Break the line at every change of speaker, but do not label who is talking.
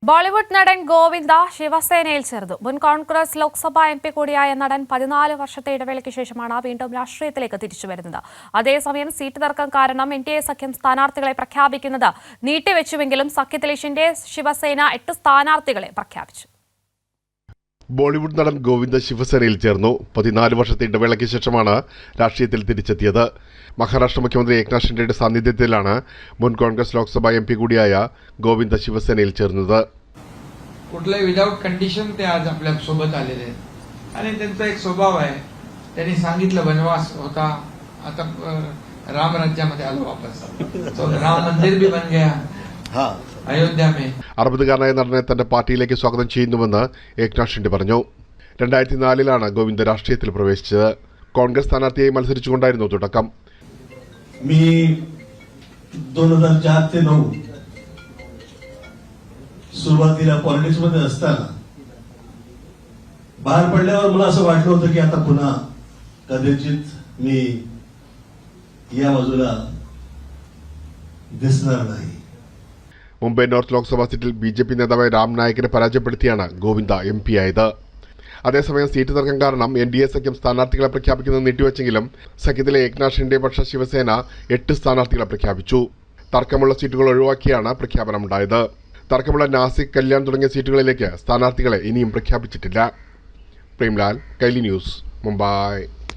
ബോളിവുഡ് നടൻ ഗോവിന്ദ ശിവസേനയിൽ ചേർന്നു. മുൻ കോൺഗ്രസ് ലോക്സഭാ MP കൂടിയായ നടൻ 14 വർഷത്തെ ഇടവേളയ്ക്ക് ശേഷമാണ് വീണ്ടും രാഷ്ട്രീയത്തിലേക്ക് തിരിച്ചുവരുന്നത്. അതേസമയം സീറ്റ് തർക്കം കാരണം NDA സഖ്യം സ്ഥാനാർത്ഥികളെ പ്രഖ്യാപിക്കുന്നത് നീട്ടിവെച്ചുവെങ്കിലും സഖ്യത്തിലെ ഷിൻഡെ ശിവസേന 8 സ്ഥാനാർത്ഥികളെ പ്രഖ്യാപിച്ചു.
ബോളിവുഡ് നടൻ ഗോവിന്ദ ശിവസേനയിൽ ചേർന്നു. 14 വർഷത്തെ ഇടവേളയ്ക്ക് ശേഷമാണ് രാഷ്ട്രീയത്തിൽ തിരിച്ചെത്തിയത്. മഹാരാഷ്ട്ര മുഖ്യമന്ത്രി ഏക്നാഥ് ഷിൻഡെയുടെ സാന്നിധ്യത്തിലാണ് മുൻ കോൺഗ്രസ് ലോക്സഭാ MP കൂടിയായ ഗോവിന്ദ ശിവസേനയിൽ ചേർന്നത്.
कुठल्याही विदाउट कंडिशन ते आज आपल्या सोबत आलेले आहेत आणि त्यांचा एक स्वभाव आहे. त्यांनी सांगितलं वनवास होता, आता राम राज्यामध्ये आलो वापस. तो राम मंदिर भी बन गया अयोध्या में.
60-കാരനായ നടനെ തന്റെ പാർട്ടിയിലേക്ക് സ്വാഗതം ചെയ്യുന്നുവെന്ന് ഏക്നാഥ് ഷിൻഡെ പറഞ്ഞു. 2004-ലാണ് ഗോവിന്ദ രാഷ്ട്രീയത്തിൽ പ്രവേശിച്ചത്. കോൺഗ്രസ് സ്ഥാനാർത്ഥിയായി മത്സരിച്ചുകൊണ്ടായിരുന്നു തുടക്കം.
मी 2004 ते 9 सुरुवातीला पॉलिटिक्समध्ये असताना बाहेर पडल्यावर मला असं वाटलं होतं की आता पुन्हा कदाचित मी या बाजूला दिसणार नाही.
മുംബൈ നോർത്ത് ലോക്സഭാ സീറ്റിൽ BJP നേതാവായ രാം നായിക്കിനെ പരാജയപ്പെടുത്തിയാണ് ഗോവിന്ദ MP ആയത്. അതേസമയം സീറ്റ് തർക്കം കാരണം NDA സഖ്യം സ്ഥാനാർത്ഥികളെ പ്രഖ്യാപിക്കുന്നത് നീട്ടിവെച്ചെങ്കിലും സഖ്യത്തിലെ ഏക്നാഥ് ഷിൻഡെ പക്ഷ ശിവസേന 8 സ്ഥാനാർത്ഥികളെ പ്രഖ്യാപിച്ചു. തർക്കമുള്ള സീറ്റുകൾ ഒഴിവാക്കിയാണ് പ്രഖ്യാപനമുണ്ടായത്. തർക്കമുള്ള നാസിക്, കല്യാൺ തുടങ്ങിയ സീറ്റുകളിലേക്ക് സ്ഥാനാർത്ഥികളെ ഇനിയും പ്രഖ്യാപിച്ചിട്ടില്ല. പ്രേംലാൽ, കൈലി ന്യൂസ്, മുംബൈ.